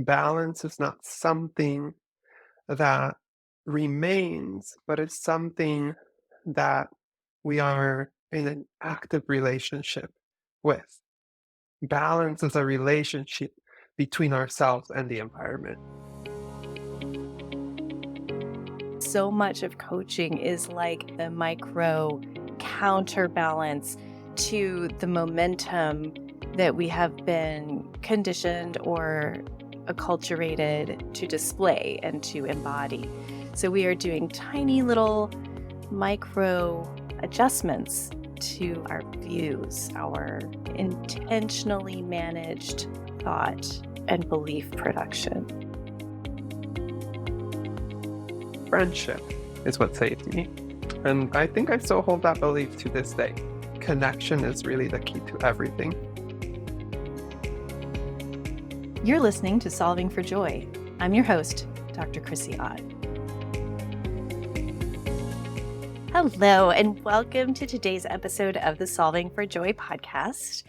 balance is not something that remains, but it's something that we are in an active relationship with. Balance is a relationship between ourselves and the environment. So much of coaching is like the micro counterbalance to the momentum that we have been conditioned or acculturated to display and to embody. So we are doing tiny little micro adjustments to our views, our intentionally managed thought and belief production. Friendship is what saved me. And I think I still hold that belief to this day. Connection is really the key to everything. You're listening to Solving for Joy. I'm your host, Dr. Chrissie Ott. Hello, and welcome to today's episode of the Solving for Joy podcast.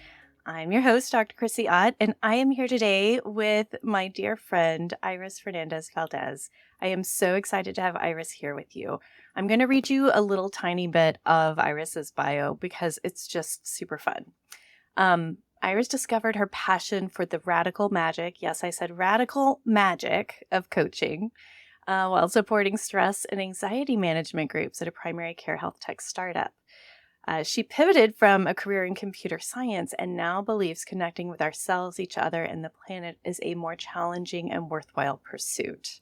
I'm your host, Dr. Chrissie Ott, and I am here today with my dear friend, Iris Fernandez Valdez. I am so excited to have Iris here with you. I'm going to read you a little tiny bit of Iris's bio because it's just super fun. Iris discovered her passion for the radical magic, yes, I said radical magic of coaching, while supporting stress and anxiety management groups at a primary care health tech startup. She pivoted from a career in computer science and now believes connecting with ourselves, each other, and the planet is a more challenging and worthwhile pursuit.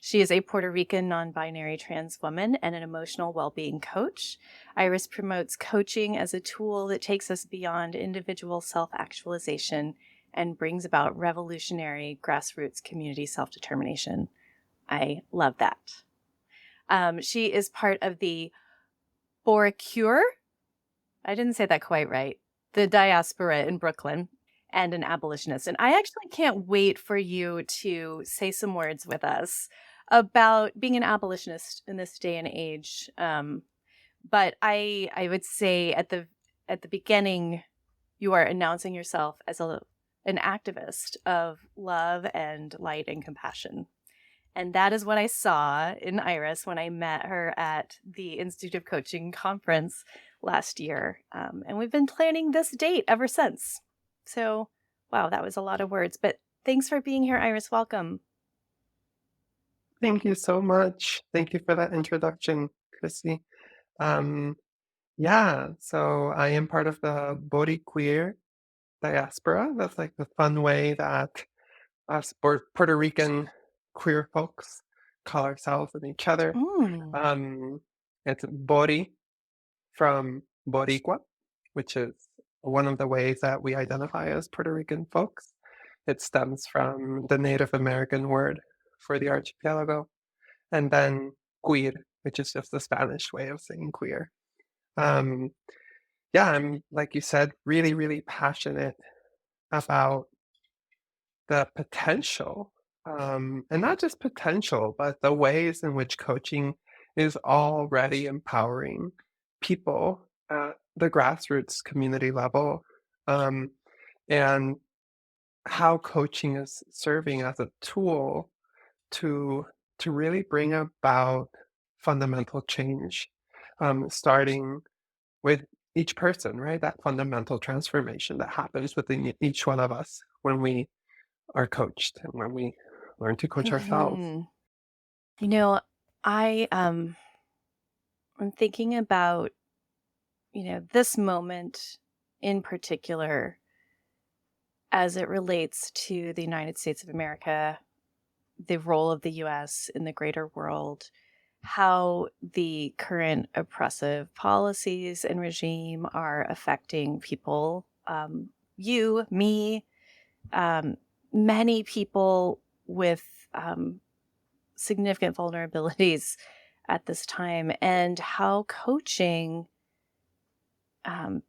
She is a Puerto Rican non-binary trans woman and an emotional well-being coach. Iris promotes coaching as a tool that takes us beyond individual self-actualization and brings about revolutionary grassroots community self-determination. I love that. She is part of the Boricure. I didn't say that quite right. The diaspora in Brooklyn, and an abolitionist. And I actually can't wait for you to say some words with us about being an abolitionist in this day and age. But I would say at the beginning, you are announcing yourself as an activist of love and light and compassion. And that is what I saw in Iris when I met her at the Institute of Coaching conference last year. And we've been planning this date ever since. So, wow, that was a lot of words. But thanks for being here, Iris. Welcome. Thank you so much. Thank you for that introduction, Chrissy. So I am part of the Boricue diaspora. That's like the fun way that us Puerto Rican queer folks call ourselves and each other. It's Bori from Boricua, which is one of the ways that we identify as Puerto Rican folks. It stems from the Native American word for the archipelago, and then queer, which is just the Spanish way of saying queer. I'm, like you said, really, really passionate about the potential, and not just potential, but the ways in which coaching is already empowering people at the grassroots community level, and how coaching is serving as a tool to really bring about fundamental change, starting with each person, right? That fundamental transformation that happens within each one of us when we are coached and when we learn to coach ourselves. You know, I'm thinking about, this moment in particular as it relates to the United States of America, the role of the U.S. in the greater world, how the current oppressive policies and regime are affecting people, you, me, many people with significant vulnerabilities at this time, and how coaching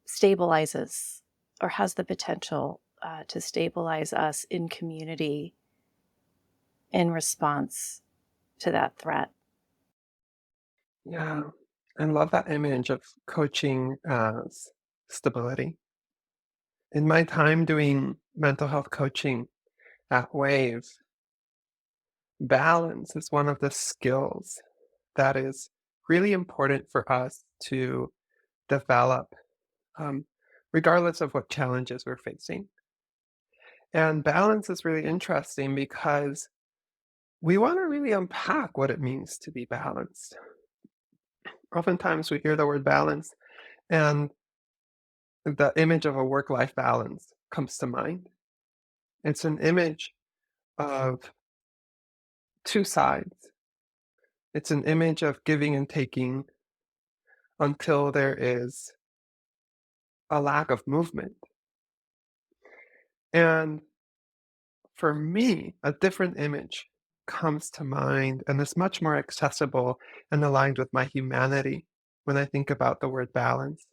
stabilizes or has the potential to stabilize us in community in response to that threat. Yeah, I love that image of coaching as stability. In my time doing mental health coaching at Wave, balance is one of the skills that is really important for us to develop, um, regardless of what challenges we're facing. And balance is really interesting because we want to really unpack what it means to be balanced. Oftentimes we hear the word balance and the image of a work-life balance comes to mind. It's an image of two sides. It's an image of giving and taking until there is a lack of movement. And for me, a different image comes to mind and is much more accessible and aligned with my humanity when I think about the word balance.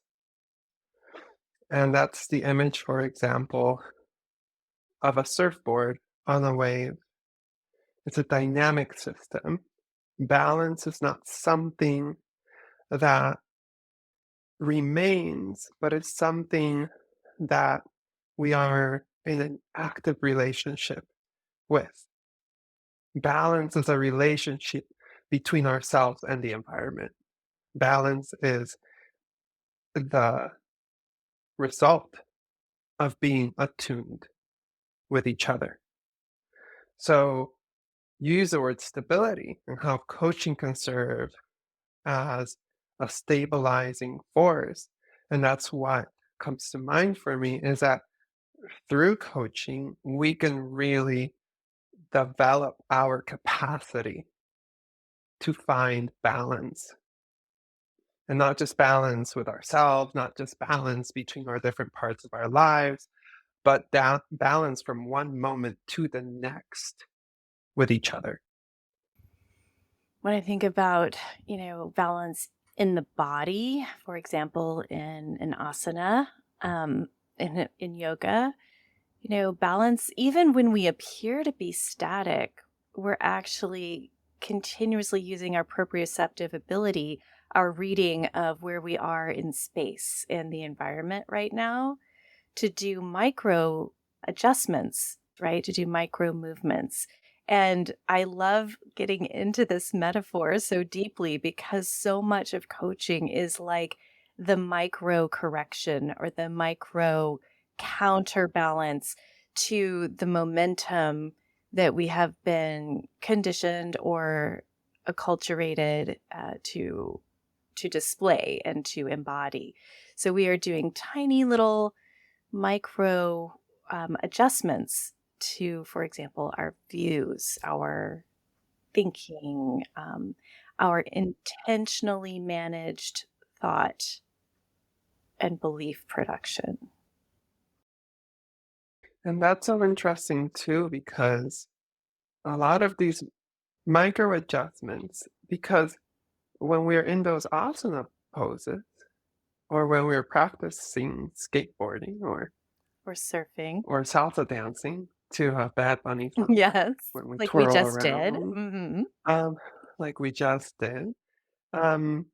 And that's the image, for example, of a surfboard on a wave. It's a dynamic system. Balance is not something that remains, but it's something that we are in an active relationship with. Balance is a relationship between ourselves and the environment. Balance is the result of being attuned with each other. So you use the word stability and how coaching can serve as a stabilizing force. And that's what comes to mind for me is that through coaching, we can really develop our capacity to find balance. And not just balance with ourselves, not just balance between our different parts of our lives, but balance from one moment to the next with each other. When I think about, balance in the body, for example, in an asana, in yoga, balance, even when we appear to be static, we're actually continuously using our proprioceptive ability, our reading of where we are in space and the environment right now, to do micro adjustments, right? To do micro movements. And I love getting into this metaphor so deeply because so much of coaching is like the micro correction or the micro counterbalance to the momentum that we have been conditioned or acculturated to display and to embody. So we are doing tiny little micro adjustments to, for example, our views, our thinking, our intentionally managed thought and belief production. And that's so interesting too, because a lot of these micro adjustments, because when we're in those asana poses, or when we're practicing skateboarding Or surfing. or salsa dancing to a Bad Bunny song, Yes, when we like we twirl just did. around, Hmm. um, like we just did, um,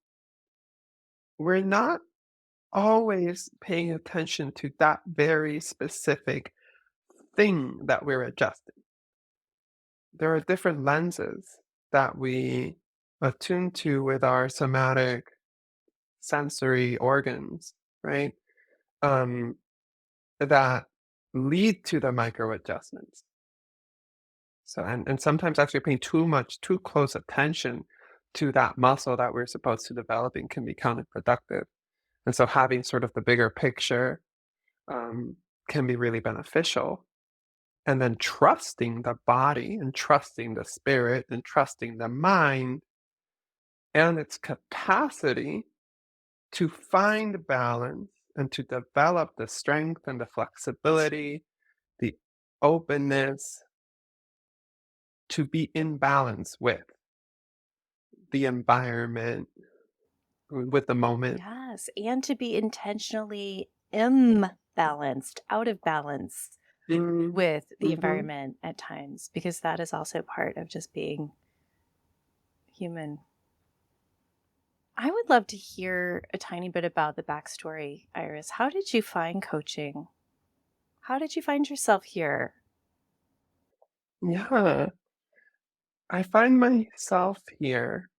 we're not always paying attention to that very specific thing that we're adjusting. There are different lenses that we attune to with our somatic sensory organs, right? Um, that lead to the micro adjustments. So, and sometimes actually paying too close attention to that muscle that we're supposed to developing can be counterproductive. And so having sort of the bigger picture can be really beneficial. And then trusting the body and trusting the spirit and trusting the mind and its capacity to find balance and to develop the strength and the flexibility, the openness to be in balance with the environment, with the moment. Yes, and to be intentionally imbalanced, out of balance Mm, with the mhm. environment at times, because that is also part of just being human. I would love to hear a tiny bit about the backstory, Iris. How did you find coaching? How did you find yourself here? Yeah. I find myself here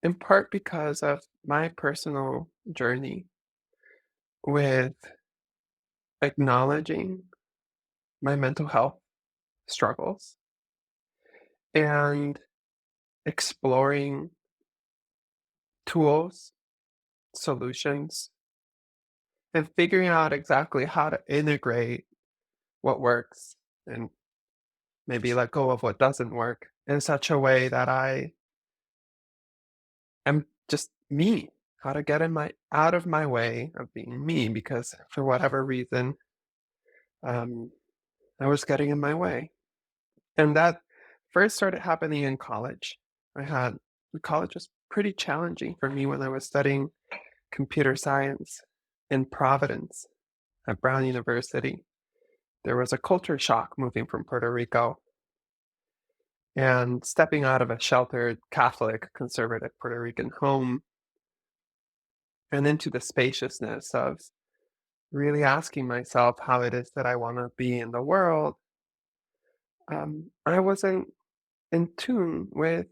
in part because of my personal journey with acknowledging my mental health struggles and exploring tools, solutions, and figuring out exactly how to integrate what works and maybe let go of what doesn't work in such a way that I am just me. How to get in my out of my way of being me because for whatever reason, um, I was getting in my way. And that first started happening in college. I had college was pretty challenging for me when I was studying computer science in Providence at Brown University. There was a culture shock moving from Puerto Rico and stepping out of a sheltered Catholic conservative Puerto Rican home and into the spaciousness of really asking myself how it is that I want to be in the world. I wasn't in tune with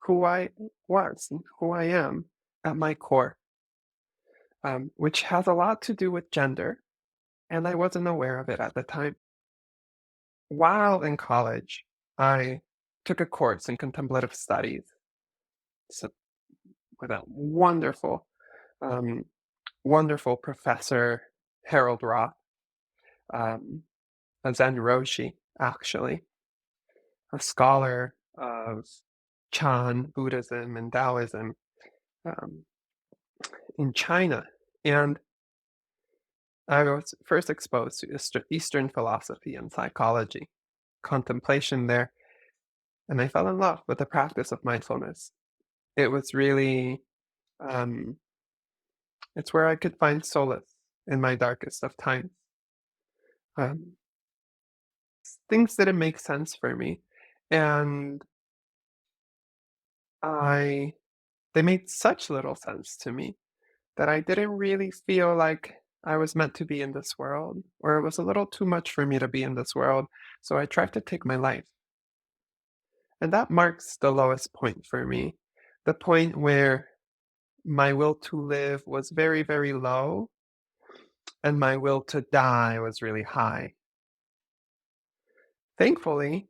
who I was and who I am at my core, which has a lot to do with gender, and I wasn't aware of it at the time. While in college, I took a course in contemplative studies so with a um, wonderful professor, Harold Roth, um, a Zen Roshi, actually, a scholar of Chan Buddhism and Taoism um, in China. And I was first exposed to Eastern philosophy and psychology, contemplation there, and I fell in love with the practice of mindfulness. It was really, um, it's where I could find solace in my darkest of times. Um, Things didn't make sense for me, and I they made such little sense to me that I didn't really feel like I was meant to be in this world, or it was a little too much for me to be in this world, so I tried to take my life. And that marks the lowest point for me, the point where my will to live was very, very low, and my will to die was really high. Thankfully,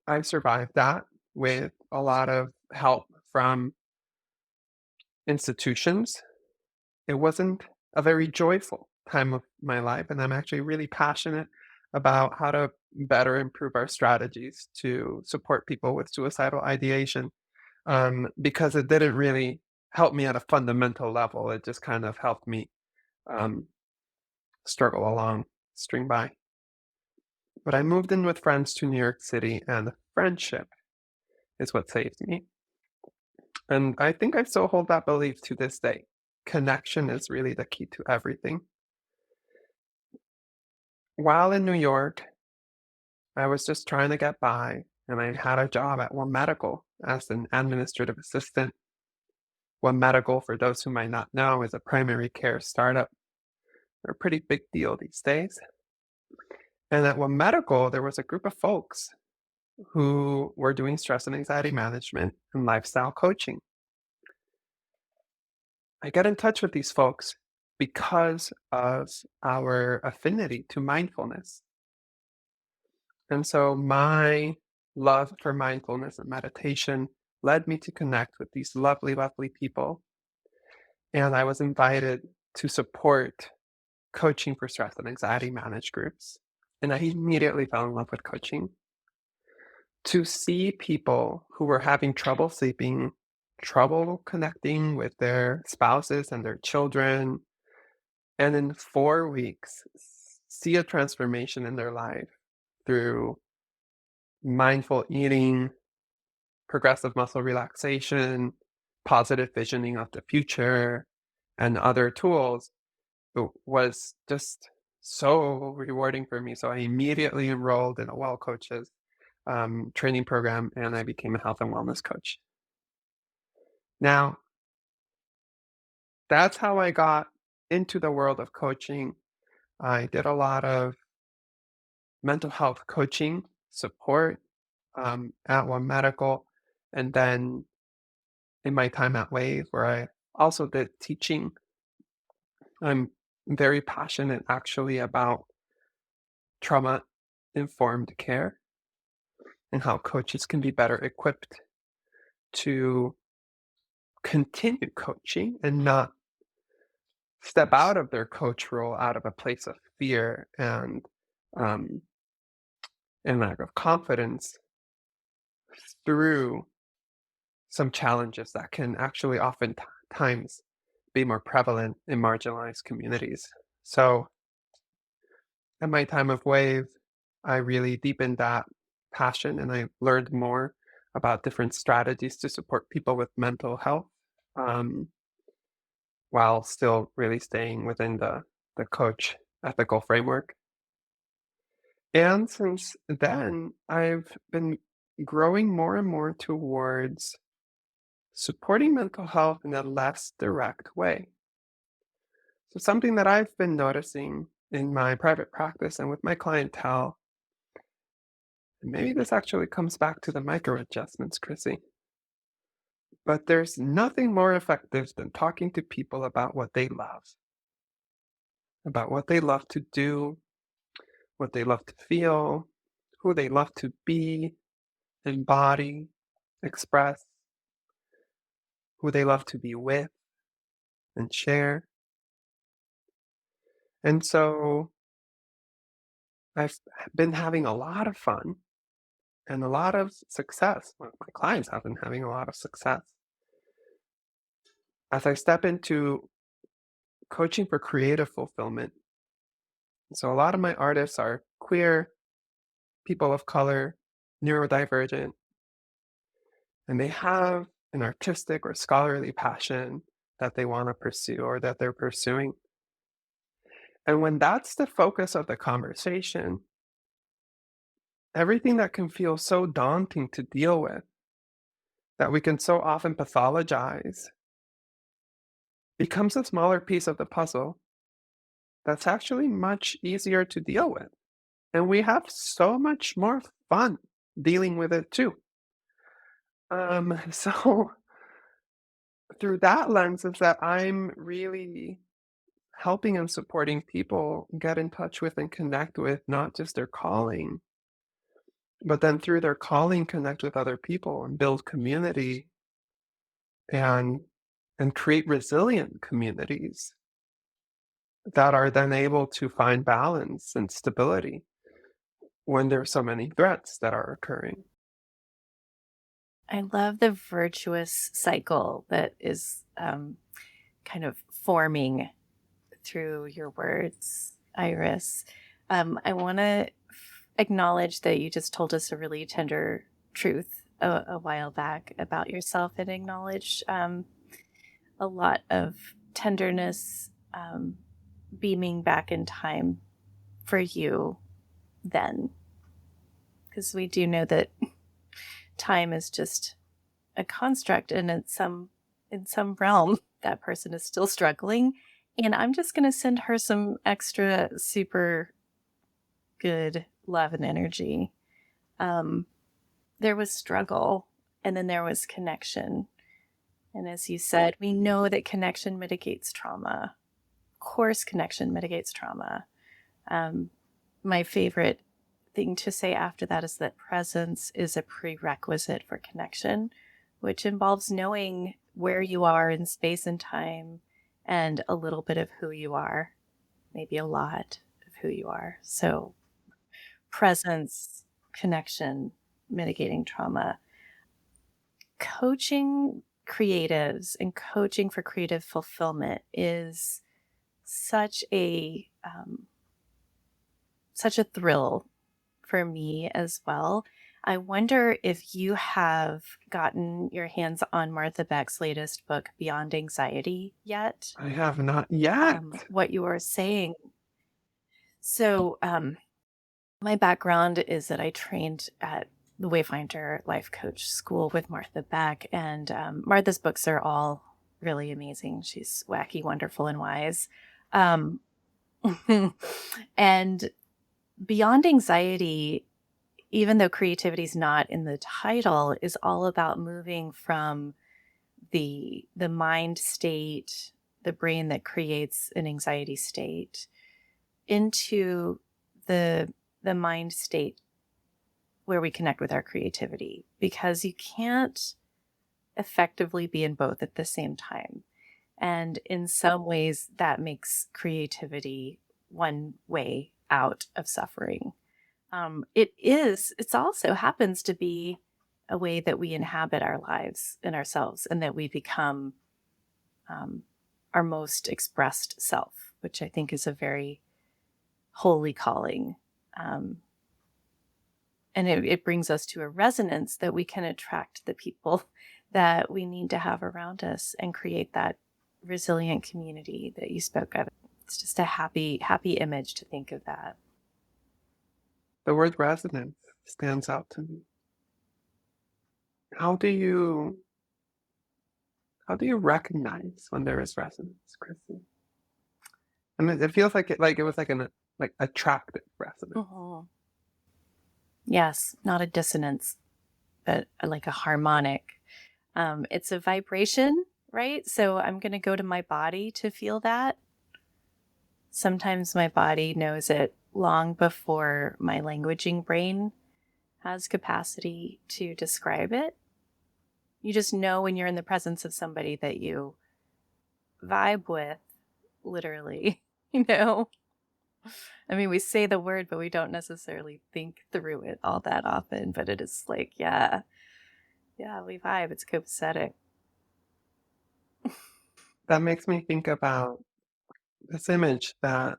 I survived that with a lot of help from institutions. It wasn't a very joyful time of my life, and I'm actually really passionate about how to better improve our strategies to support people with suicidal ideation, because it didn't really help me at a fundamental level. It just kind of helped me um, struggle along, string by. But I moved in with friends to New York City, and friendship is what saved me. And I think I still hold that belief to this day. Connection is really the key to everything. While in New York, I was just trying to get by, and I had a job at One Medical as an administrative assistant. One Medical, for those who might not know, is a primary care startup. They're a pretty big deal these days. And at One Medical, there was a group of folks who were doing stress and anxiety management and lifestyle coaching. I get in touch with these folks because of our affinity to mindfulness. And so my love for mindfulness and meditation led me to connect with these lovely, lovely people. And I was invited to support coaching for stress and anxiety managed groups. And I immediately fell in love with coaching. To see people who were having trouble sleeping, trouble connecting with their spouses and their children, and in 4 weeks, see a transformation in their life through mindful eating, progressive muscle relaxation, positive visioning of the future, and other tools was just so rewarding for me. So I immediately enrolled in a Well Coaches training program, and I became a health and wellness coach. Now, that's how I got into the world of coaching. I did a lot of mental health coaching support. at One Medical, and then in my time at Wave, where I also did teaching. I'm very passionate actually about trauma-informed care and how coaches can be better equipped to continue coaching and not step out of their coach role out of a place of fear um, and lack of confidence through some challenges that can actually oftentimes be more prevalent in marginalized communities. So at my time of Wave, I really deepened that passion and I learned more about different strategies to support people with mental health, um, while still really staying within the coach ethical framework. And since then, I've been growing more and more towards supporting mental health in a less direct way. So something that I've been noticing in my private practice and with my clientele, and maybe this actually comes back to the micro adjustments, Chrissy, but there's nothing more effective than talking to people about what they love to do, what they love to feel, who they love to be, embody, express, who they love to be with and share. And so I've been having a lot of fun and a lot of success. Well, my clients have been having a lot of success as I step into coaching for creative fulfillment. So a lot of my artists are queer, people of color, neurodivergent, and they have an artistic or scholarly passion that they want to pursue or that they're pursuing. And when that's the focus of the conversation, everything that can feel so daunting to deal with, that we can so often pathologize, becomes a smaller piece of the puzzle that's actually much easier to deal with. And we have so much more fun dealing with it too. So through that lens is that I'm really helping and supporting people get in touch with and connect with not just their calling, but then through their calling, connect with other people and build community and create resilient communities that are then able to find balance and stability when there's so many threats that are occurring. I love the virtuous cycle that is kind of forming through your words, Iris. I want to acknowledge that you just told us a really tender truth a while back about yourself and acknowledge a lot of tenderness beaming back in time for you then. Because we do know that time is just a construct and in some realm that person is still struggling. And I'm just going to send her some extra super good love and energy. There was struggle and then there was connection. And as you said, we know that connection mitigates trauma. Of course, connection mitigates trauma. My favorite thing to say after that is that presence is a prerequisite for connection, which involves knowing where you are in space and time and a little bit of who you are, maybe a lot of who you are. So presence, connection, mitigating trauma. Coaching creatives and coaching for creative fulfillment is such a thrill for me as well. I wonder if you have gotten your hands on Martha Beck's latest book, Beyond Anxiety, yet. I have not yet. What you are saying. So, my background is that I trained at the Wayfinder Life Coach School with Martha Beck, and Martha's books are all really amazing. She's wacky, wonderful, and wise. And Beyond Anxiety even though creativity is not in the title, is all about moving from the mind state, the brain that creates an anxiety state, into the mind state where we connect with our creativity, because you can't effectively be in both at the same time. And in some ways, that makes creativity one way out of suffering. It's also happens to be a way that we inhabit our lives and ourselves, and that we become our most expressed self, which I think is a very holy calling. And it brings us to a resonance that we can attract the people that we need to have around us and create that resilient community that you spoke of. It's just a happy image to think of that. The word resonance stands out to me. How do you recognize when there is resonance, Chrissie? I mean, it feels like it was like an attractive resonance. Mm-hmm. Yes, not a dissonance, but like a harmonic. It's a vibration, right? So I'm going to go to my body to feel that. Sometimes my body knows it long before my languaging brain has capacity to describe it. You just know when you're in the presence of somebody that you vibe with, literally, you know? I mean, we say the word, but we don't necessarily think through it all that often. But it is like, yeah, we vibe. It's copacetic. That makes me think about this image that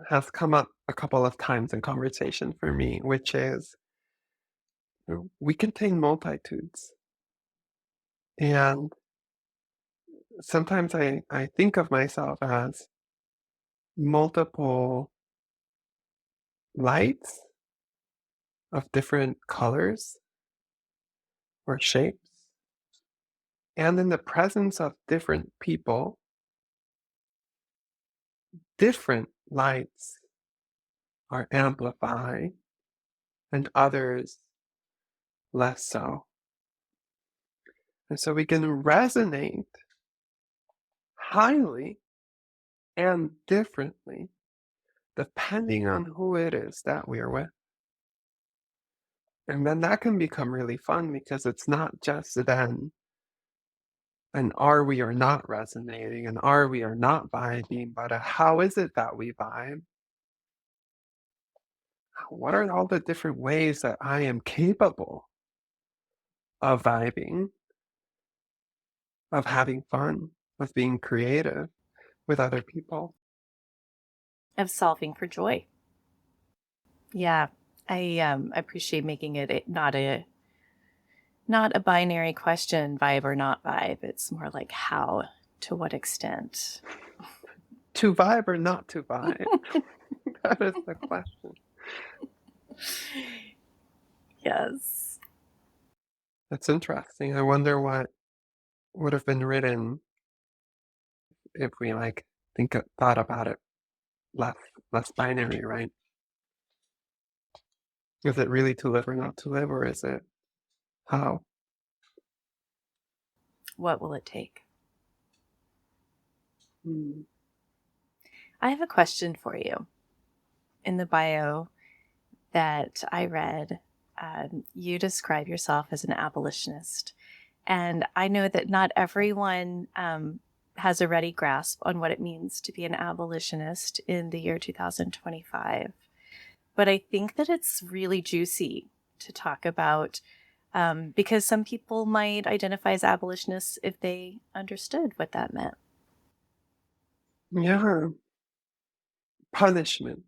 has come up a couple of times in conversation for me, which is we contain multitudes. And sometimes I think of myself as multiple lights of different colors or shapes. And in the presence of different people, different lights are amplified and others less so. And so we can resonate highly and differently depending on who it is that we're with. And then that can become really fun because it's not just then an are we or not resonating, and are we or not vibing, but a how is it that we vibe? What are all the different ways that I am capable of vibing, of having fun, of being creative with other people? Of solving for joy. Yeah, I appreciate making it not a binary question, vibe or not vibe. It's more like how, to what extent. To vibe or not to vibe? That is the question. Yes. That's interesting. I wonder what would have been written if we thought about it less binary, right? Is it really to live or not to live, or is it how? What will it take? Hmm. I have a question for you. In the bio that I read, you describe yourself as an abolitionist. And I know that not everyone has a ready grasp on what it means to be an abolitionist in the year 2025. But I think that it's really juicy to talk about, because some people might identify as abolitionists if they understood what that meant. Yeah. Punishment.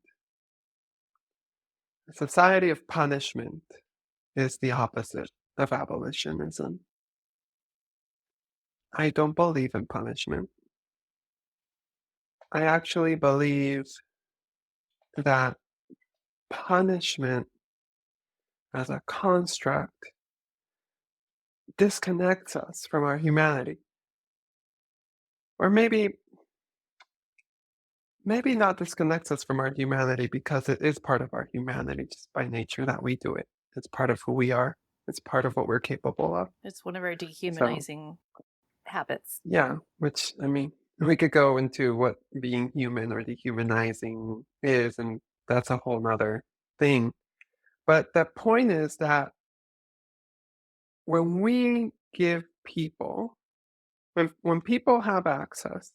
A society of punishment is the opposite of abolitionism. I don't believe in punishment. I actually believe that punishment as a construct disconnects us from our humanity. Or maybe maybe not disconnects us from our humanity because it is part of our humanity just by nature that we do it. It's part of who we are. It's part of what we're capable of. It's one of our So, dehumanizing habits. yeah, which, I mean, we could go into what being human or dehumanizing is, and that's a whole nother thing. But the point is that when we give people, when people have access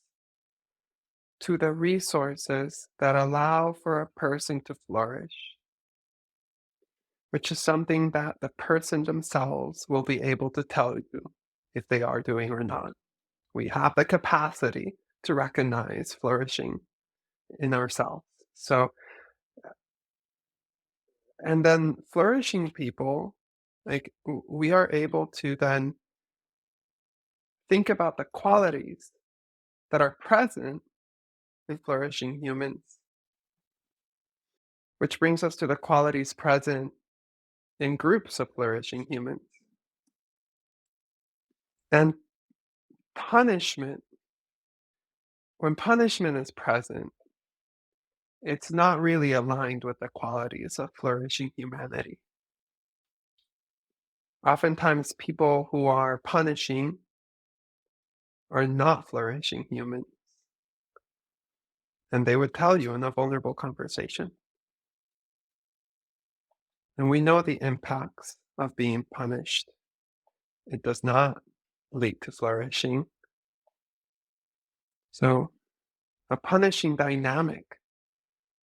to the resources that allow for a person to flourish, which is something that the person themselves will be able to tell you if they are doing or not. We have the capacity to recognize flourishing in ourselves. So, and then flourishing people, like we are able to then think about the qualities that are present in flourishing humans, which brings us to the qualities present in groups of flourishing humans. And punishment, when punishment is present, it's not really aligned with the qualities of flourishing humanity. Oftentimes, people who are punishing are not flourishing humans. And they would tell you in a vulnerable conversation. And we know the impacts of being punished. It does not lead to flourishing. So, a punishing dynamic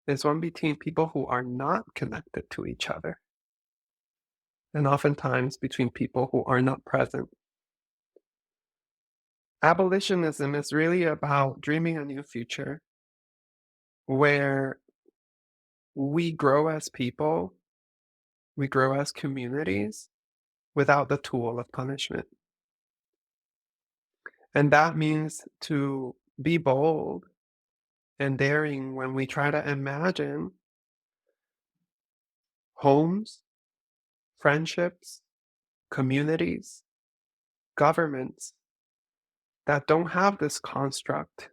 is one between people who are not connected to each other, and oftentimes between people who are not present. Abolitionism is really about dreaming a new future where we grow as people, we grow as communities without the tool of punishment. And that means to be bold and daring when we try to imagine homes, friendships, communities, governments that don't have this construct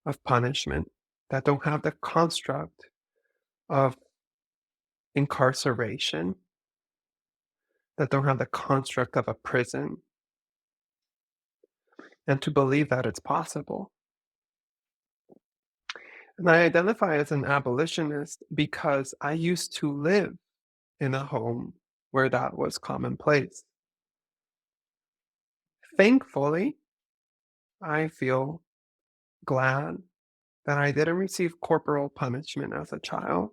of punishment, that don't have the construct of incarceration, that don't have the construct of a prison, and to believe that it's possible. And I identify as an abolitionist because I used to live in a home where that was commonplace. Thankfully, I feel glad that I didn't receive corporal punishment as a child.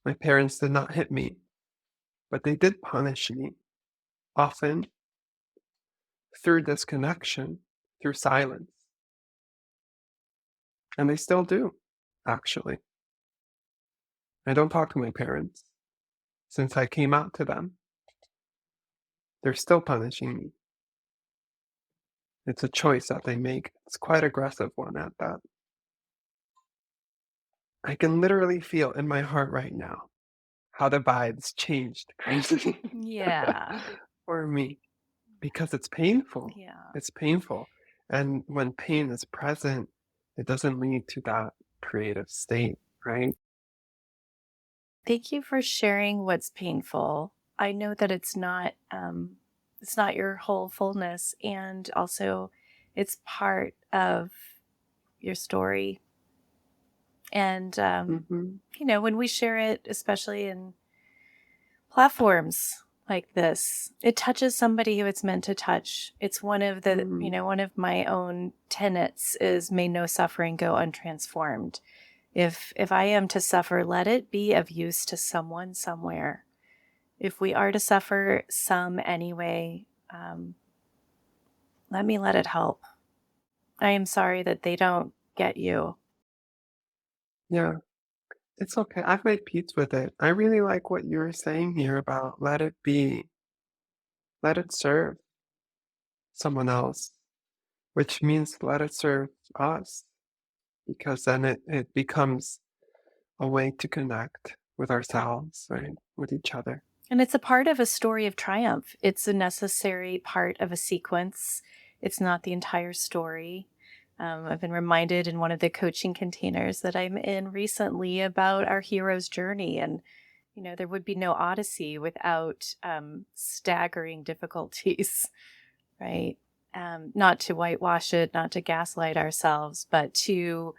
My parents did not hit me, but they did punish me, often through disconnection, through silence. And they still do, actually. I don't talk to my parents since I came out to them. They're still punishing me. It's a choice that they make. It's quite aggressive one at that. I can literally feel in my heart right now how the vibes changed crazily Yeah. for me because it's painful. Yeah. It's painful. And when pain is present, it doesn't lead to that creative state, right? Thank you for sharing what's painful. I know that it's not your whole fullness, and also it's part of your story. And when we share it, especially in platforms like this, it touches somebody who it's meant to touch. It's one of the one of my own tenets is may no suffering go untransformed. If I am to suffer, let it be of use to someone somewhere. If we are to suffer some anyway, let me let it help. I am sorry that they don't get you. Yeah, it's okay. I've made peace with it. I really like what you were saying here about let it be, let it serve someone else, which means let it serve us, because then it becomes a way to connect with ourselves, right? With each other. And it's a part of a story of triumph. It's a necessary part of a sequence. It's not the entire story. I've been reminded in one of the coaching containers that I'm in recently about our hero's journey. And, there would be no Odyssey without staggering difficulties, right? Not to whitewash it, not to gaslight ourselves, but to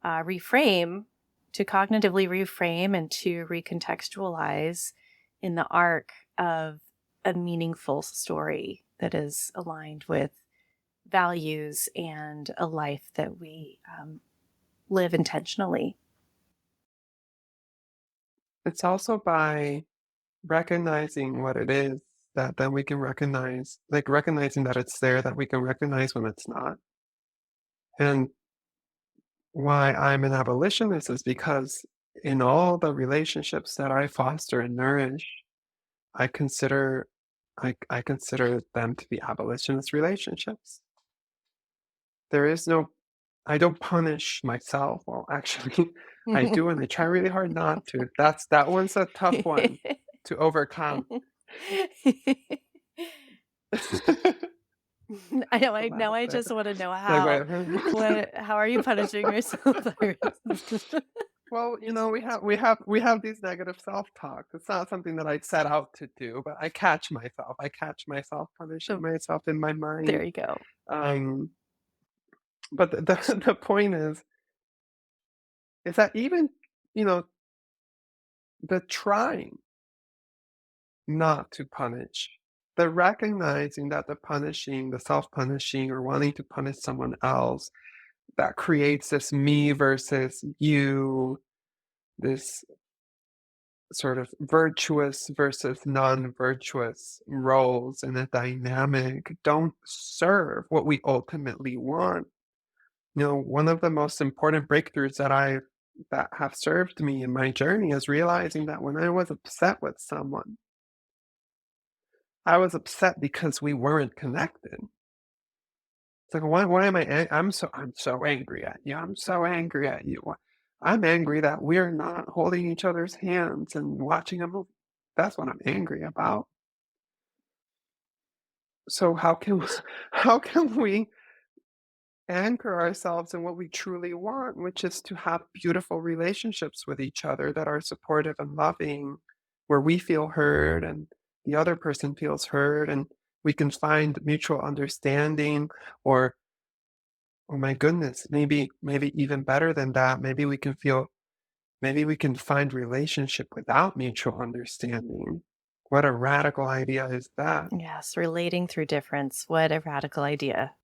reframe, to cognitively reframe and to recontextualize in the arc of a meaningful story that is aligned with values and a life that we live intentionally. It's also by recognizing what it is that then we can recognize, like recognizing that it's there, that we can recognize when it's not. And why I'm an abolitionist is because in all the relationships that I foster and nourish, I consider I consider them to be abolitionist relationships. There is no I don't punish myself. Well, actually, I do, and I try really hard not to. That one's a tough one to overcome. I know. To Now laugh I there. just want to know Like, how. wait. What? How are you punishing yourself? Well, we have these negative self-talk. It's not something that I set out to do, but I catch myself. I catch myself punishing So myself in my there mind. you go. Um, but the point is that even, you know, the trying not to punish, the recognizing that the punishing, the self-punishing or wanting to punish someone else, that creates this me versus you, this sort of virtuous versus non-virtuous roles in a dynamic don't serve what we ultimately want. One of the most important breakthroughs that have served me in my journey is realizing that when I was upset with someone, I was upset because we weren't connected. It's like, why am I'm so angry at you. I'm so angry at you. I'm angry that we're not holding each other's hands and watching a movie. That's what I'm angry about. So how can we anchor ourselves in what we truly want, which is to have beautiful relationships with each other that are supportive and loving, where we feel heard and the other person feels heard, and we can find mutual understanding, or oh my goodness, maybe even better than that, maybe we can find relationship without mutual understanding. What a radical idea is that? Yes, relating through difference. What a radical idea.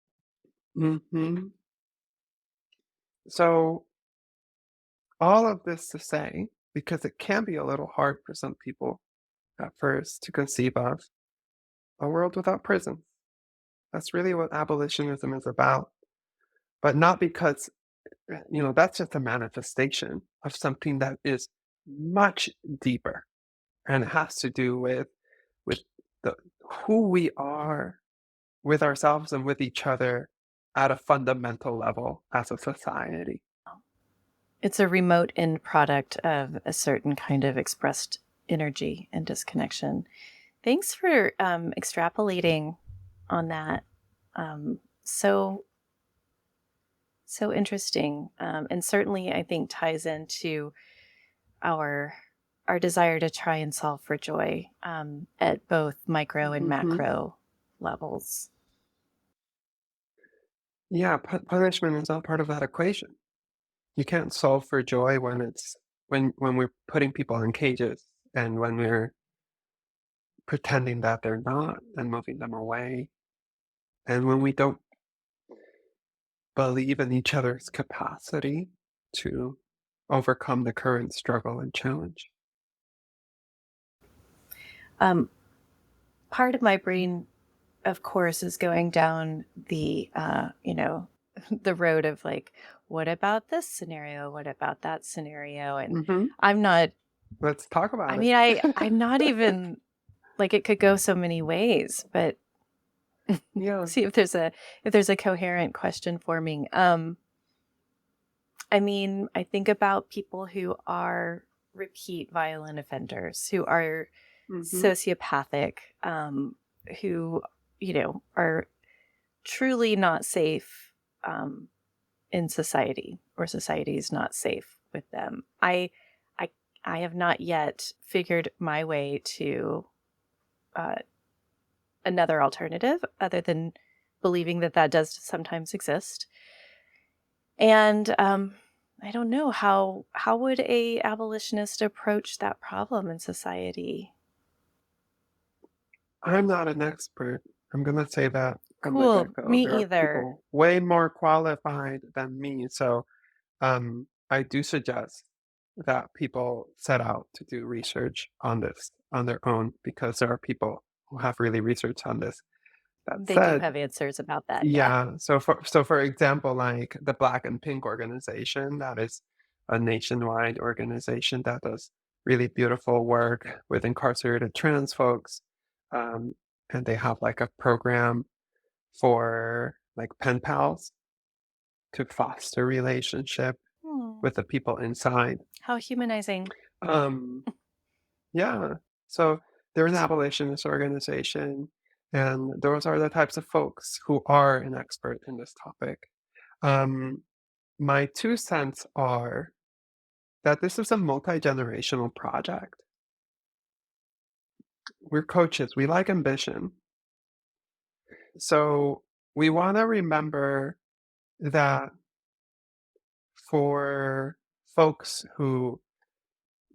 Hmm. So all of this to say, because it can be a little hard for some people at first to conceive of a world without prisons. That's really what abolitionism is about. But not because, that's just a manifestation of something that is much deeper. And it has to do with the who we are with ourselves and with each other at a fundamental level as a society. It's a remote end product of a certain kind of expressed energy and disconnection. Thanks for extrapolating on that. So so interesting, and certainly I think ties into our our desire to try and solve for joy at both micro and Hmm. macro levels. Yeah, punishment is not part of that equation. You can't solve for joy when we're putting people in cages and when we're pretending that they're not and moving them away, and when we don't believe in each other's capacity to overcome the current struggle and challenge. Um, Part of my brain, of course, is going down the the road of like, what about this scenario? What about that scenario? And Hmm. I'm not. Let's talk I about mean, it. I'm not even like it could go so many ways, but Yeah. see if there's a coherent question forming. I mean, I think about people who are repeat violent offenders, who are Hmm. sociopathic, who are truly not safe, in society, or society is not safe with them. I, I have not yet figured my way to uh, another alternative other than believing that that does sometimes exist. And I don't know how would a abolitionist approach that problem in society. I'm not an expert. I'm going to say that from the Cool. get-go. Me There are either. people way more qualified than me. So I do suggest that people set out to do research on this on their own because there are people who have really researched on this. That They do said, have answers about that. Yeah. yeah, so for example, like the Black and Pink organization, that is a nationwide organization that does really beautiful work with incarcerated trans folks. Um, and they have like a program for like pen pals to foster relationship Hmm. with the people inside. How humanizing. Um, yeah. So they're an abolitionist organization, and those are the types of folks who are an expert in this topic. Um, my 2 cents are that this is a multi-generational project. We're coaches, we like ambition. So we want to remember that for folks who,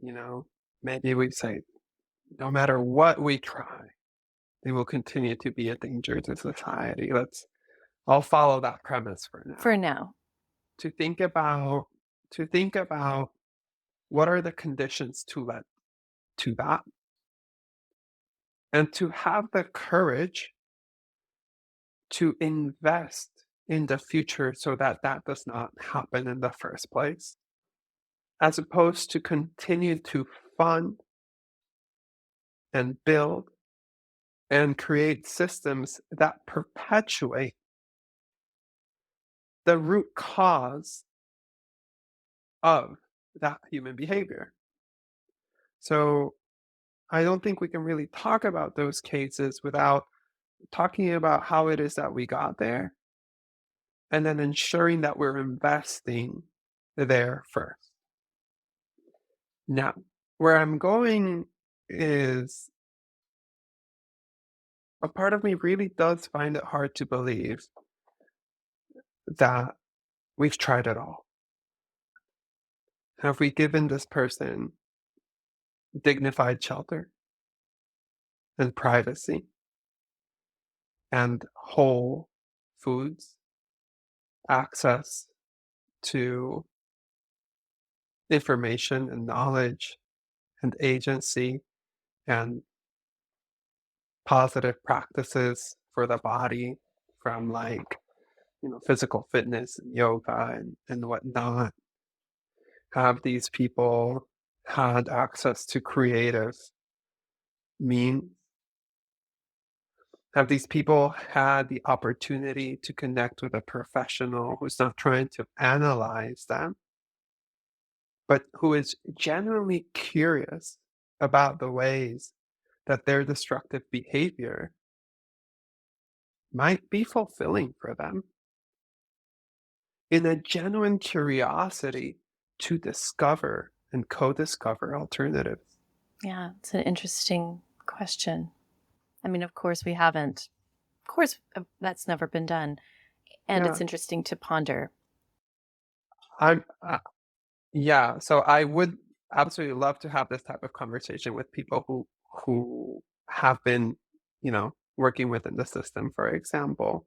you know, maybe we say, no matter what we try, they will continue to be a danger to society. I'll follow that premise for now. For now. To think about what are the conditions to let to that, and to have the courage to invest in the future so that that does not happen in the first place, as opposed to continue to fund and build and create systems that perpetuate the root cause of that human behavior. So I don't think we can really talk about those cases without talking about how it is that we got there and then ensuring that we're investing there first. Now, where I'm going is a part of me really does find it hard to believe that we've tried it all. Have we given this person dignified shelter and privacy and whole foods, access to information and knowledge and agency and positive practices for the body from like, physical fitness and yoga and whatnot? Have these people had access to creative means? Have these people had the opportunity to connect with a professional who's not trying to analyze them, but who is genuinely curious about the ways that their destructive behavior might be fulfilling for them, in a genuine curiosity to discover and co-discover alternatives? Yeah, it's an interesting question. I mean, of course, we haven't. Of course, that's never been done. And Yeah, it's interesting to ponder. I'm yeah, so I would absolutely love to have this type of conversation with people who have been, working within the system, for example,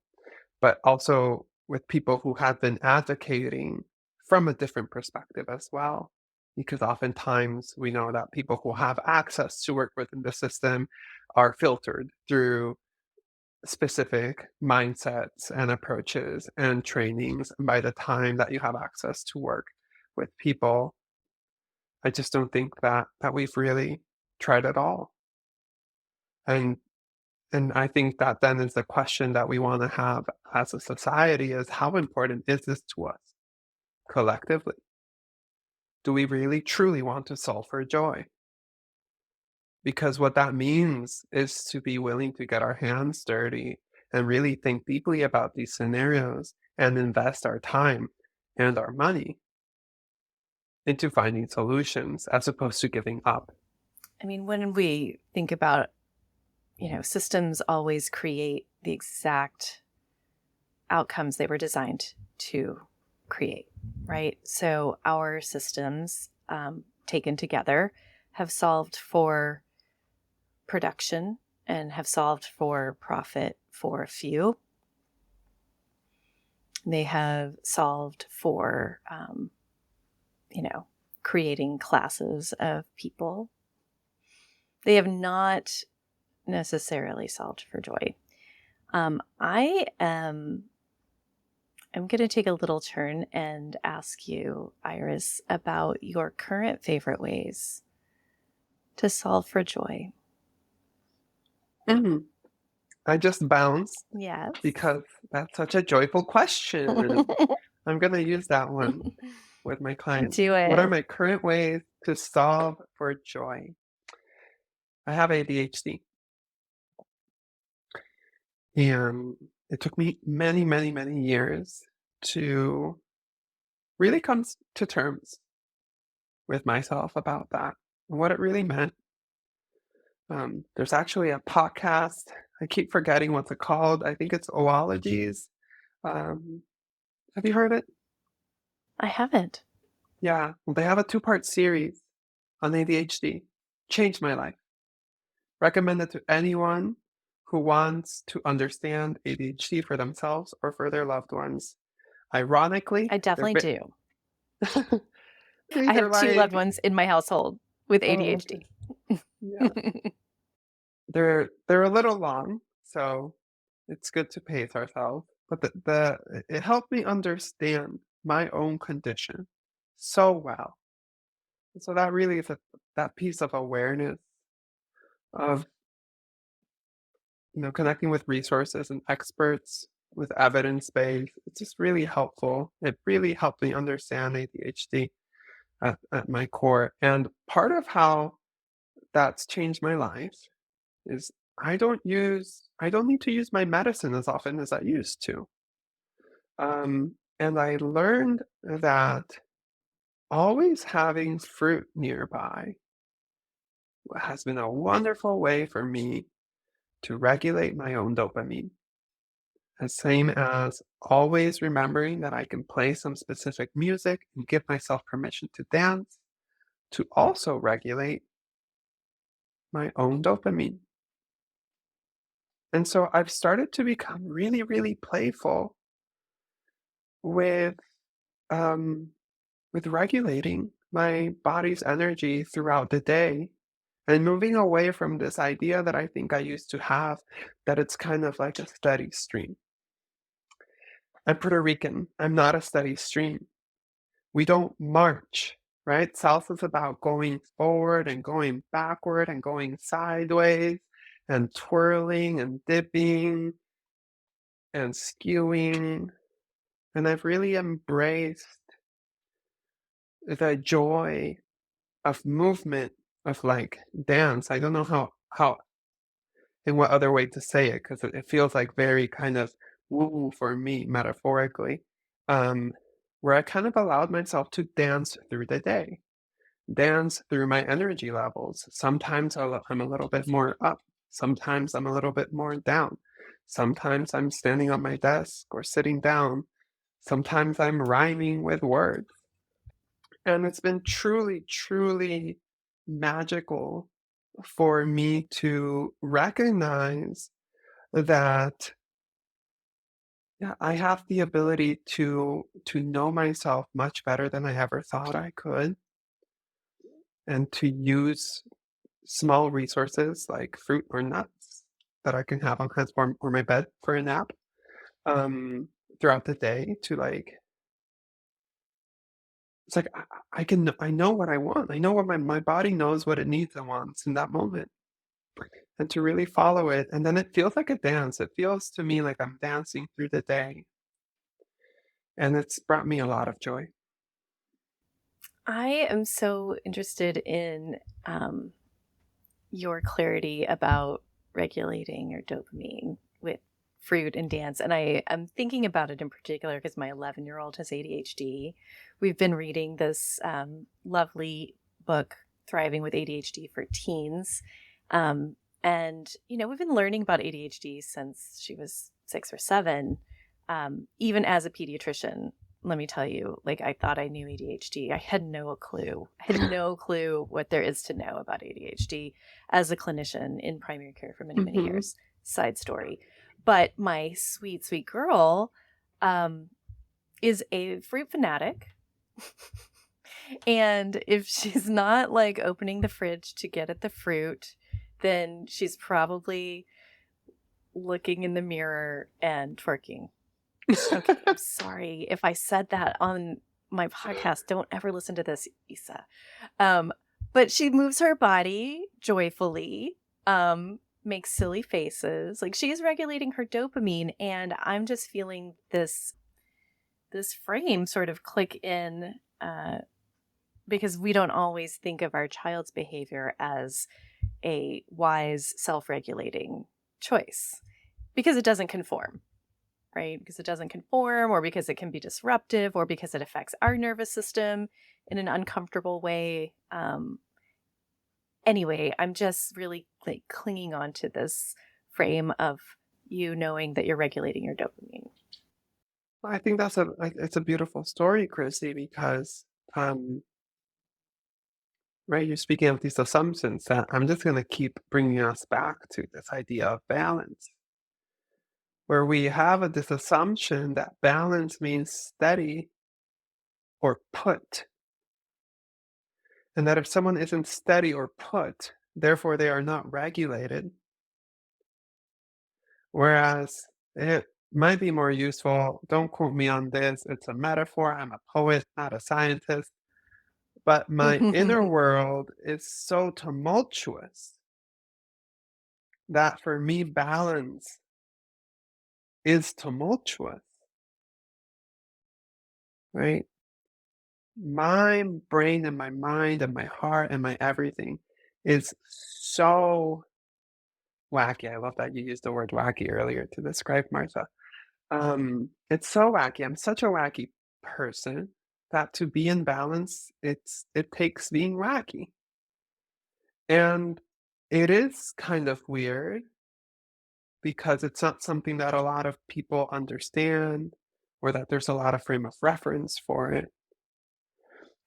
but also with people who have been advocating from a different perspective as well. Because oftentimes we know that people who have access to work within the system are filtered through specific mindsets and approaches and trainings. And by the time that you have access to work with people, I just don't think that we've really tried it all. And and I think that then is the question that we want to have as a society is, how important is this to us collectively? Do we really truly want to solve for joy? Because what that means is to be willing to get our hands dirty and really think deeply about these scenarios and invest our time and our money into finding solutions as opposed to giving up. I mean, when we think about, systems always create the exact outcomes they were designed to create, right? So our systems, taken together, have solved for production and have solved for profit for a few. They have solved for, creating classes of people. They have not necessarily solved for joy. I'm going to take a little turn and ask you, Iris, about your current favorite ways to solve for joy. Mm-hmm. I just bounced Yes. because that's such a joyful question. I'm going to use that one with my clients. Do it. What are my current ways to solve for joy? I have ADHD. And it took me many, many, many years to really come to terms with myself about that and what it really meant. There's actually a podcast. I keep forgetting what's it called. I think it's Oologies. Have you heard it? I haven't. Yeah. Well, they have a 2-part series on ADHD. Changed my life. Recommend it to anyone who wants to understand ADHD for themselves or for their loved ones. Ironically, I definitely do. I these are have 2 like, loved ones in my household with oh, ADHD. okay. Yeah. They're a little long, so it's good to pace ourselves. But it helped me understand my own condition so well. And so that really is that piece of awareness of connecting with resources and experts with evidence base. It's just really helpful. It really helped me understand ADHD at my core. And part of how that's changed my life is I don't need to use my medicine as often as I used to. And I learned that always having fruit nearby has been a wonderful way for me to regulate my own dopamine. The same as always remembering that I can play some specific music and give myself permission to dance to also regulate my own dopamine. And so I've started to become really, really playful with um, with regulating my body's energy throughout the day and moving away from this idea that I think I used to have that it's kind of like a steady stream. I'm Puerto Rican. I'm not a steady stream. We don't march, right? Salsa is about going forward and going backward and going sideways and twirling and dipping and skewing. And I've really embraced the joy of movement, of like dance. I don't know how in what other way to say it because it feels like very kind of woo for me metaphorically. Um, where I kind of allowed myself to dance through the day, dance through my energy levels. Sometimes I'm a little bit more up. Sometimes I'm a little bit more down. Sometimes I'm standing on my desk or sitting down. Sometimes I'm rhyming with words. And it's been truly, truly magical for me to recognize that I have the ability to know myself much better than I ever thought I could, and to use small resources like fruit or nuts that I can have on hand or my bed for a nap um, throughout the day to like it's like I know what I want. I know what my body knows what it needs and wants in that moment. And to really follow it. And then it feels like a dance. It feels to me like I'm dancing through the day. And it's brought me a lot of joy. I am so interested in your clarity about regulating your dopamine with fruit and dance. And I'm thinking about it in particular because my 11-year-old has ADHD. We've been reading this lovely book, Thriving with ADHD for Teens. And, we've been learning about ADHD since she was 6 or 7. Even as a pediatrician, let me tell you, like, I thought I knew ADHD. I had no clue. I had no clue what there is to know about ADHD as a clinician in primary care for many, many years. Side story. But my sweet, sweet girl is a fruit fanatic. And if she's not like opening the fridge to get at the fruit, then she's probably looking in the mirror and twerking. Okay, I'm sorry if I said that on my podcast. Don't ever listen to this, Isa. But she moves her body joyfully, makes silly faces. Like, she's regulating her dopamine, and I'm just feeling this frame sort of click in because we don't always think of our child's behavior as a wise, self-regulating choice because it doesn't conform. Right? Because it doesn't conform, or because it can be disruptive, or because it affects our nervous system in an uncomfortable way. Anyway, I'm just really like clinging on to this frame of you knowing that you're regulating your dopamine. Well, I think it's a beautiful story, Chrissy, because right, you're speaking of these assumptions that I'm just going to keep bringing us back to this idea of balance, where we have this assumption that balance means steady or put, and that if someone isn't steady or put, therefore they are not regulated. Whereas it might be more useful, don't quote me on this, it's a metaphor, I'm a poet, not a scientist, but my inner world is so tumultuous that for me balance is tumultuous, right? My brain and my mind and my heart and my everything is so wacky. I love that you used the word wacky earlier to describe Martha. It's so wacky. I'm such a wacky person that to be in balance, it takes being wacky. And it is kind of weird because it's not something that a lot of people understand or that there's a lot of frame of reference for it.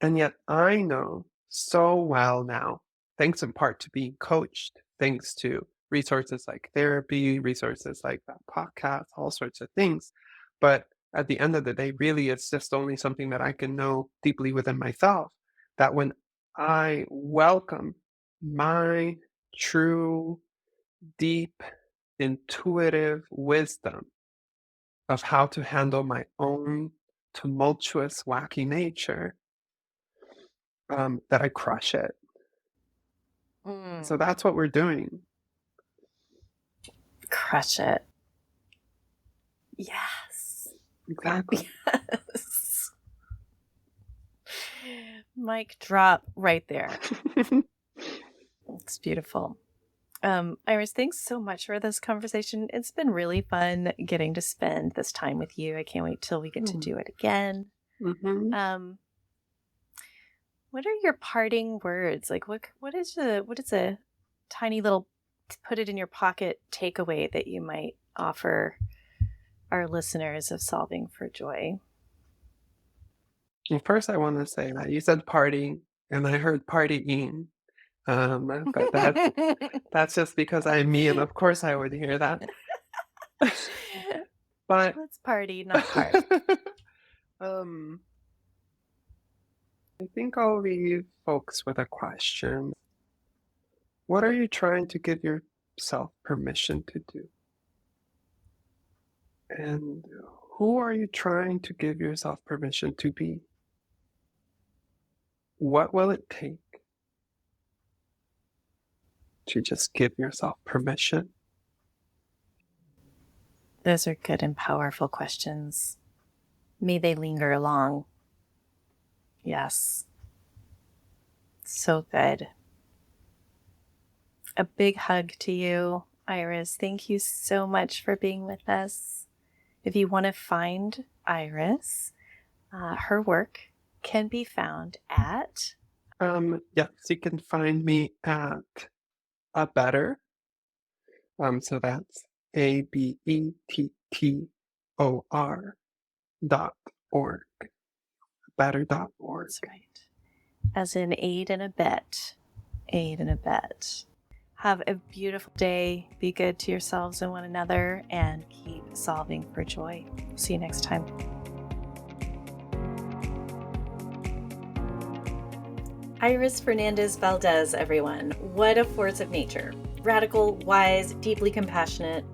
And yet I know so well now, thanks in part to being coached, thanks to resources like therapy, resources like that podcast, all sorts of things. But at the end of the day, really, it's just only something that I can know deeply within myself, that when I welcome my true, deep, intuitive wisdom of how to handle my own tumultuous, wacky nature, that I crush it. So that's what we're doing. Crush it. Yes. Exactly. Yes. Mic drop right there. It's beautiful. Iris, thanks so much for this conversation. It's been really fun getting to spend this time with you. I can't wait till we get to do it again. What are your parting words? Like, what is a tiny little put it in your pocket takeaway that you might offer our listeners of Solving for Joy? Well, first, I want to say that you said party, and I heard partying. But that's just because I'm me, and of course I would hear that. But let's party, not part. I think I'll leave folks with a question. What are you trying to give yourself permission to do? And who are you trying to give yourself permission to be? What will it take to just give yourself permission? Those are good and powerful questions. May they linger along. Yes. So good. A big hug to you. Iris, thank you so much for being with us. If you want to find Iris, her work can be found at... Yes, you can find me at A Better. So that's ABETTOR.org. Better.org. That's right. As in aid and abet. Aid and abet. Have a beautiful day. Be good to yourselves and one another, and keep solving for joy. See you next time. Iris Fernandez Valdez, everyone. What a force of nature. Radical, wise, deeply compassionate.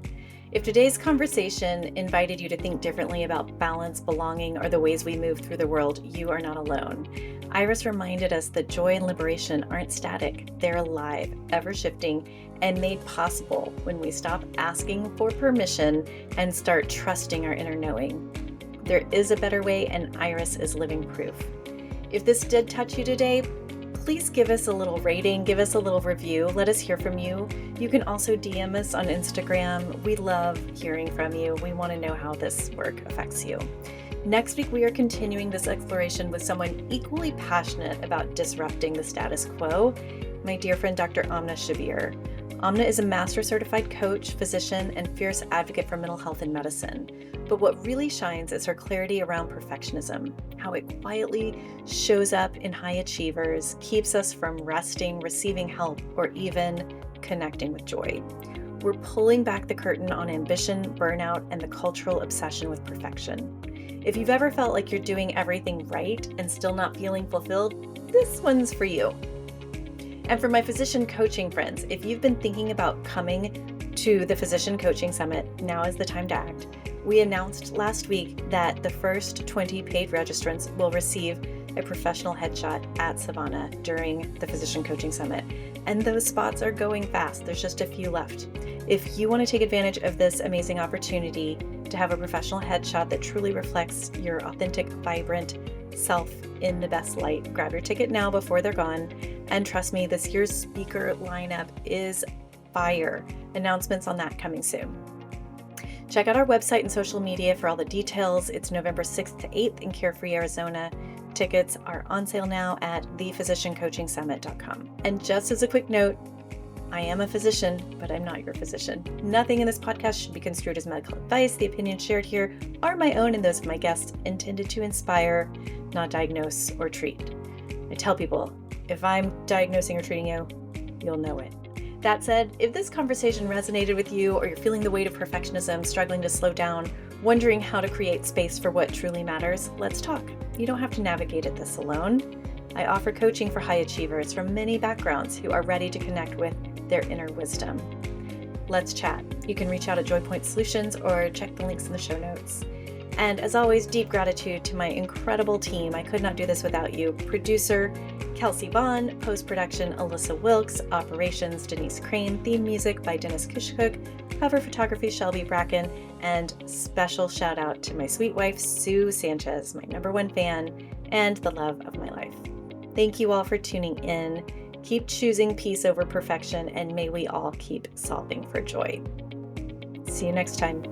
If today's conversation invited you to think differently about balance, belonging, or the ways we move through the world, you are not alone. Iris reminded us that joy and liberation aren't static. They're alive, ever-shifting, and made possible when we stop asking for permission and start trusting our inner knowing. There is a better way, and Iris is living proof. If this did touch you today, please give us a little rating, give us a little review. Let us hear from you. You can also DM us on Instagram. We love hearing from you. We want to know how this work affects you. Next week, we are continuing this exploration with someone equally passionate about disrupting the status quo, my dear friend, Dr. Amna Shabir. Amna is a master certified coach, physician, and fierce advocate for mental health and medicine. But what really shines is her clarity around perfectionism, how it quietly shows up in high achievers, keeps us from resting, receiving help, or even connecting with joy. We're pulling back the curtain on ambition, burnout, and the cultural obsession with perfection. If you've ever felt like you're doing everything right and still not feeling fulfilled, this one's for you. And for my physician coaching friends, if you've been thinking about coming to the Physician Coaching Summit, now is the time to act. We announced last week that the first 20 paid registrants will receive a professional headshot at Savannah during the Physician Coaching Summit. And those spots are going fast. There's just a few left. If you want to take advantage of this amazing opportunity to have a professional headshot that truly reflects your authentic, vibrant self in the best light, grab your ticket now before they're gone. And trust me, this year's speaker lineup is fire. Announcements on that coming soon. Check out our website and social media for all the details. It's November 6th to 8th in Carefree, Arizona. Tickets are on sale now at thephysiciancoachingsummit.com. And just as a quick note, I am a physician, but I'm not your physician. Nothing in this podcast should be construed as medical advice. The opinions shared here are my own and those of my guests, intended to inspire, not diagnose or treat. I tell people, if I'm diagnosing or treating you, you'll know it. That said, if this conversation resonated with you, or you're feeling the weight of perfectionism, struggling to slow down, wondering how to create space for what truly matters, let's talk. You don't have to navigate it this alone. I offer coaching for high achievers from many backgrounds who are ready to connect with their inner wisdom. Let's chat. You can reach out at Joypoint Solutions or check the links in the show notes. And as always, deep gratitude to my incredible team. I could not do this without you. Producer, Kelsey Vaughn. Post-production, Alyssa Wilkes. Operations, Denise Crane. Theme music by Dennis Kushcook. Cover photography, Shelby Bracken. And special shout out to my sweet wife, Sue Sanchez, my #1 fan and the love of my life. Thank you all for tuning in. Keep choosing peace over perfection, and may we all keep solving for joy. See you next time.